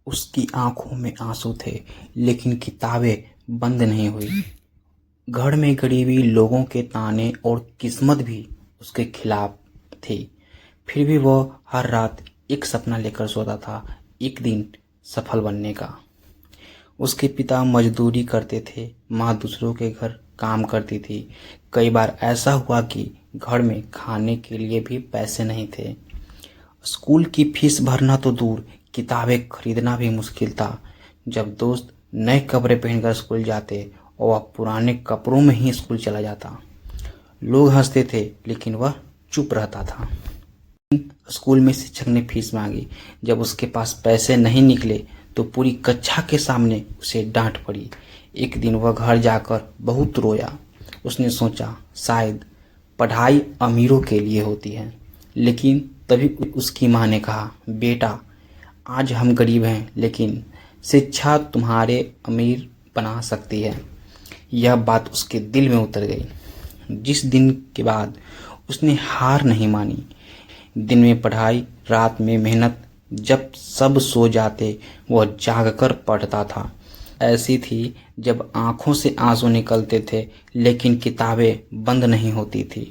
उसकी आंखों में आंसू थे, लेकिन किताबें बंद नहीं हुई। घर में गरीबी, लोगों के ताने और किस्मत भी उसके खिलाफ थी। फिर भी वह हर रात एक सपना लेकर सोता था, एक दिन सफल बनने का। उसके पिता मजदूरी करते थे, माँ दूसरों के घर काम करती थी। कई बार ऐसा हुआ कि घर में खाने के लिए भी पैसे नहीं थे। स्कूल की फीस भरना तो दूर, किताबें खरीदना भी मुश्किल था। जब दोस्त नए कपड़े पहनकर स्कूल जाते और वह पुराने कपड़ों में ही स्कूल चला जाता, लोग हंसते थे, लेकिन वह चुप रहता था। स्कूल में शिक्षक ने फीस मांगी। जब उसके पास पैसे नहीं निकले तो पूरी कक्षा के सामने उसे डांट पड़ी। एक दिन वह घर जाकर बहुत रोया। उसने सोचा, शायद पढ़ाई अमीरों के लिए होती है। लेकिन तभी उसकी माँ ने कहा, बेटा, आज हम गरीब हैं, लेकिन शिक्षा तुम्हारे अमीर बना सकती है। यह बात उसके दिल में उतर गई। जिस दिन के बाद उसने हार नहीं मानी। दिन में पढ़ाई, रात में मेहनत। जब सब सो जाते वह जागकर पढ़ता था। ऐसी थी जब आंखों से आंसू निकलते थे, लेकिन किताबें बंद नहीं होती थी।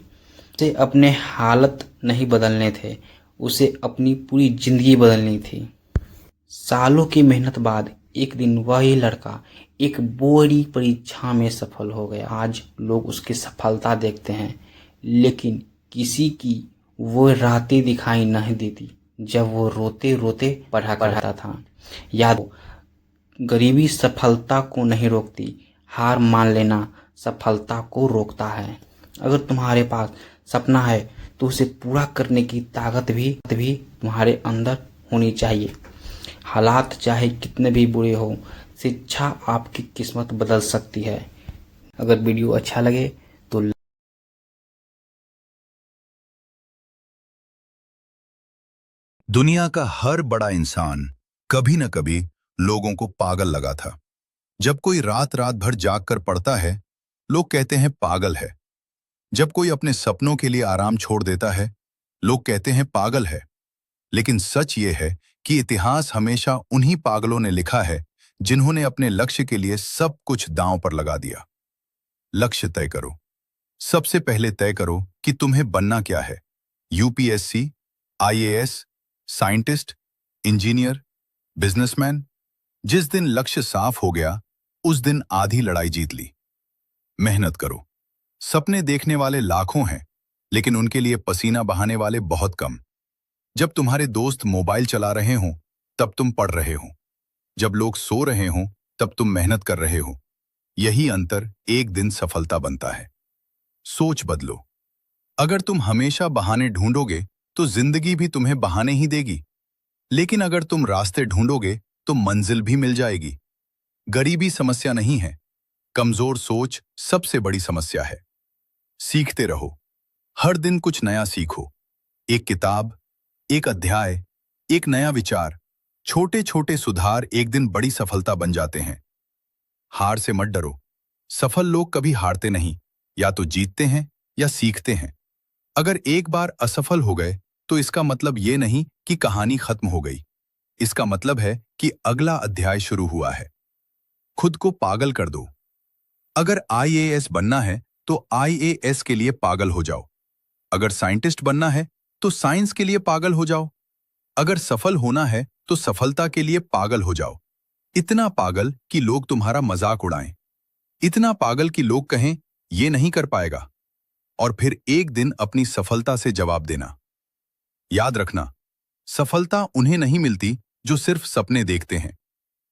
उसे अपने हालत नहीं बदलने थे, उसे अपनी पूरी जिंदगी बदलनी थी। सालों की मेहनत बाद एक दिन वही लड़का एक बड़ी परीक्षा में सफल हो गया। आज लोग उसकी सफलता देखते हैं, लेकिन किसी की वो रातें दिखाई नहीं देती जब वो रोते रोते पढ़ा करता था। याद हो, गरीबी सफलता को नहीं रोकती, हार मान लेना सफलता को रोकता है। अगर तुम्हारे पास सपना है तो उसे पूरा करने की ताकत भी तुम्हारे अंदर होनी चाहिए। हालात चाहे कितने भी बुरे हो, शिक्षा आपकी किस्मत बदल सकती है। अगर वीडियो अच्छा लगे तो दुनिया का हर बड़ा इंसान कभी न कभी लोगों को पागल लगा था। जब कोई रात रात भर जाग कर पढ़ता है, लोग कहते हैं पागल है। जब कोई अपने सपनों के लिए आराम छोड़ देता है, लोग कहते हैं पागल है। लेकिन सच ये है कि इतिहास हमेशा उन्हीं पागलों ने लिखा है जिन्होंने अपने लक्ष्य के लिए सब कुछ दांव पर लगा दिया। लक्ष्य तय करो। सबसे पहले तय करो कि तुम्हें बनना क्या है। UPSC, IAS, scientist, engineer, businessman. जिस दिन लक्ष्य साफ हो गया, उस दिन आधी लड़ाई जीत ली। मेहनत करो। सपने देखने वाले लाखों हैं, लेकिन उनके लिए पसीना बहाने वाले बहुत कम। जब तुम्हारे दोस्त मोबाइल चला रहे हों, तब तुम पढ़ रहे हो। जब लोग सो रहे हों, तब तुम मेहनत कर रहे हो। यही अंतर एक दिन सफलता बनता है। सोच बदलो। अगर तुम हमेशा बहाने ढूंढोगे, तो जिंदगी भी तुम्हें बहाने ही देगी। लेकिन अगर तुम रास्ते ढूंढोगे, तो मंजिल भी मिल जाएगी। गरीबी समस्या नहीं है, कमजोर सोच सबसे बड़ी समस्या है। सीखते रहो। हर दिन कुछ नया सीखो। एक किताब, एक अध्याय, एक नया विचार। छोटे छोटे सुधार एक दिन बड़ी सफलता बन जाते हैं। हार से मत डरो। सफल लोग कभी हारते नहीं, या तो जीतते हैं या सीखते हैं। अगर एक बार असफल हो गए, तो इसका मतलब ये नहीं कि कहानी खत्म हो गई। इसका मतलब है कि अगला अध्याय शुरू हुआ है। खुद को पागल कर दो। अगर आईएएस बनना है, तो आईएएस के लिए पागल हो जाओ। अगर साइंटिस्ट बनना है, तो साइंस के लिए पागल हो जाओ। अगर सफल होना है, तो सफलता के लिए पागल हो जाओ। इतना पागल कि लोग तुम्हारा मजाक उड़ाएं। इतना पागल कि लोग कहें, ये नहीं कर पाएगा। और फिर एक दिन अपनी सफलता से जवाब देना। याद रखना, सफलता उन्हें नहीं मिलती जो सिर्फ सपने देखते हैं।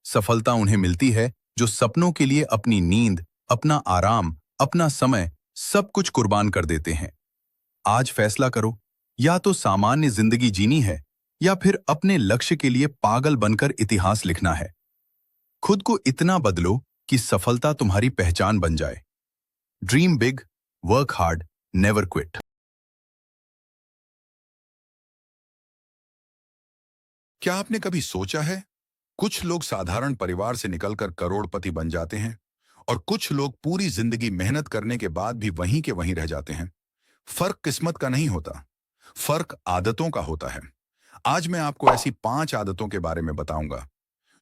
सफलता उन्हें मिलती है जो सपनों के लिए अपनी नींद, अपना आराम, अपना समय, सब कुछ कुर्बान कर देते हैं। आज फैसला करो, या तो सामान्य जिंदगी जीनी है, या फिर अपने लक्ष्य के लिए पागल बनकर इतिहास लिखना है। खुद को इतना बदलो कि सफलता तुम्हारी पहचान बन जाए। Dream big, work hard, never quit. क्या आपने कभी सोचा है, कुछ लोग साधारण परिवार से निकलकर करोड़पति बन जाते हैं और कुछ लोग पूरी जिंदगी मेहनत करने के बाद भी वहीं के वहीं रह जाते हैं। फर्क किस्मत का नहीं होता, फर्क आदतों का होता है। आज मैं आपको ऐसी 5 आदतों के बारे में बताऊंगा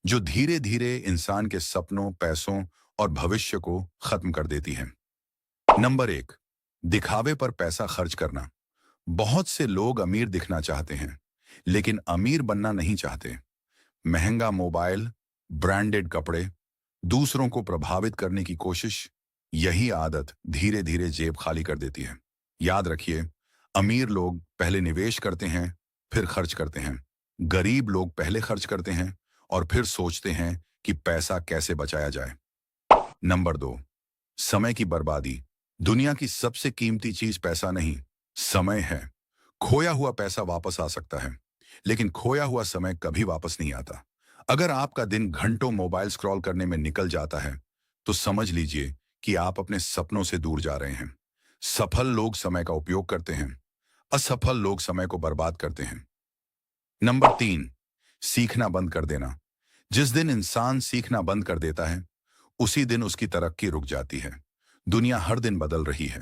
जो धीरे धीरे इंसान के सपनों, पैसों और भविष्य को खत्म कर देती है। नंबर 1, दिखावे पर पैसा खर्च करना। बहुत से लोग अमीर दिखना चाहते हैं, लेकिन अमीर बनना नहीं चाहते। महंगा मोबाइल, ब्रांडेड कपड़े, दूसरों को प्रभावित करने की कोशिश, यही आदत धीरे धीरे जेब खाली कर देती है। याद रखिए, अमीर लोग पहले निवेश करते हैं, फिर खर्च करते हैं। गरीब लोग पहले खर्च करते हैं और फिर सोचते हैं कि पैसा कैसे बचाया जाए। नंबर 2, समय की बर्बादी। दुनिया की सबसे कीमती चीज पैसा नहीं, समय है। खोया हुआ पैसा वापस आ सकता है, लेकिन खोया हुआ समय कभी वापस नहीं आता। अगर आपका दिन घंटों मोबाइल स्क्रॉल करने में निकल जाता है, तो समझ लीजिए कि आप अपने सपनों से दूर जा रहे हैं। सफल लोग समय का उपयोग करते हैं, असफल लोग समय को बर्बाद करते हैं। नंबर 3, सीखना बंद कर देना। जिस दिन इंसान सीखना बंद कर देता है, उसी दिन उसकी तरक्की रुक जाती है। दुनिया हर दिन बदल रही है,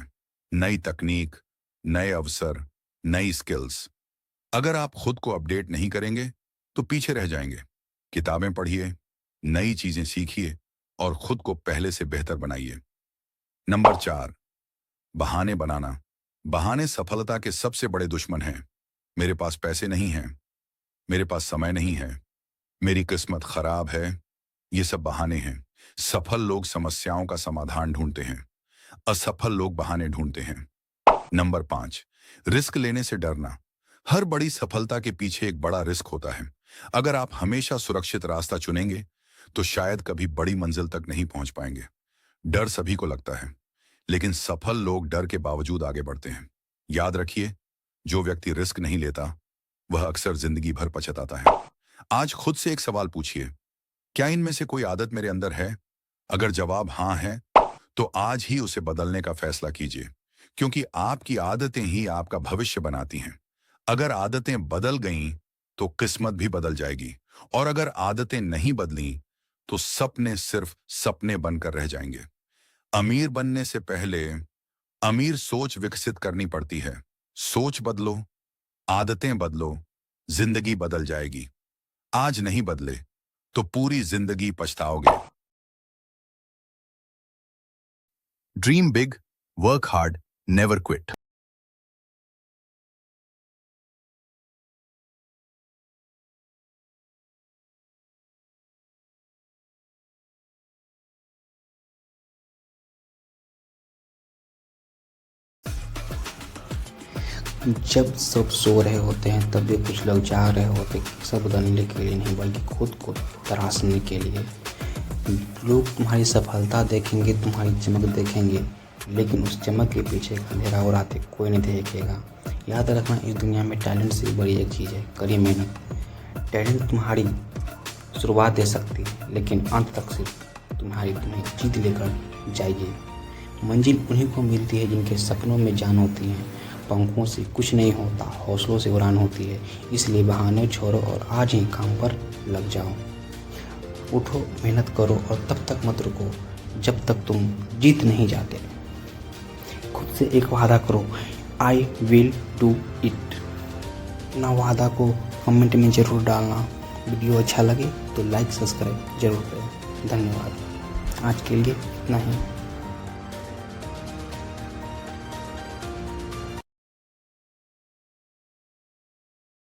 नई तकनीक, नए अवसर, नई स्किल्स। अगर आप खुद को अपडेट नहीं करेंगे तो पीछे रह जाएंगे। किताबें पढ़िए, नई चीजें सीखिए और खुद को पहले से बेहतर बनाइए। नंबर 4, बहाने बनाना। बहाने सफलता के सबसे बड़े दुश्मन हैं। मेरे पास पैसे नहीं हैं, मेरे पास समय नहीं है, मेरी किस्मत खराब है, ये सब बहाने हैं। सफल लोग समस्याओं का समाधान ढूंढते हैं, असफल लोग बहाने ढूंढते हैं। नंबर 5, रिस्क लेने से डरना। हर बड़ी सफलता के पीछे एक बड़ा रिस्क होता है। अगर आप हमेशा सुरक्षित रास्ता चुनेंगे तो शायद कभी बड़ी मंजिल तक नहीं पहुंच पाएंगे। डर सभी को लगता है, लेकिन सफल लोग डर के बावजूद आगे बढ़ते हैं। याद रखिए, जो व्यक्ति रिस्क नहीं लेता वह अक्सर जिंदगी भर पछताता है। आज खुद से एक सवाल पूछिए, क्या इनमें से कोई आदत मेरे अंदर है? अगर जवाब हाँ है, तो आज ही उसे बदलने का फैसला कीजिए, क्योंकि आपकी आदतें ही आपका भविष्य बनाती हैं। अगर आदतें बदल गईं, तो किस्मत भी बदल जाएगी, और अगर आदतें नहीं बदली, तो सपने सिर्फ सपने बनकर रह जाएंगे। अमीर बनने से पहले अमीर सोच विकसित करनी पड़ती है। सोच बदलो, आदतें बदलो, जिंदगी बदल जाएगी। आज नहीं बदले तो पूरी जिंदगी पछताओगे। Dream big, work hard, never quit. जब सब सो रहे होते हैं तब भी कुछ लोग जा रहे होते हैं, सब बदलने के लिए नहीं बल्कि खुद को तराशने के लिए। लोग तुम्हारी सफलता देखेंगे, तुम्हारी चमक देखेंगे, लेकिन उस चमक के पीछे एक अंधेरा हो रहा था, कोई नहीं देखेगा। याद रखना, इस दुनिया में टैलेंट से बड़ी एक चीज़ है, कड़ी मेहनत। टैलेंट तुम्हारी शुरुआत दे सकती है, लेकिन अंत तक सिर्फ तुम्हें जीत लेकर जाइए। मंजिल उन्हीं को मिलती है जिनके सपनों में जान होती है। पंखों से कुछ नहीं होता, हौसलों से उड़ान होती है। इसलिए बहाने छोड़ो और आज ही काम पर लग जाओ। उठो, मेहनत करो और तब तक मत रुको जब तक तुम जीत नहीं जाते। खुद से एक वादा करो, आई विल डू इट। ना वादा को कमेंट में ज़रूर डालना। वीडियो अच्छा लगे तो लाइक सब्सक्राइब जरूर करें। धन्यवाद। आज के लिए इतना ही।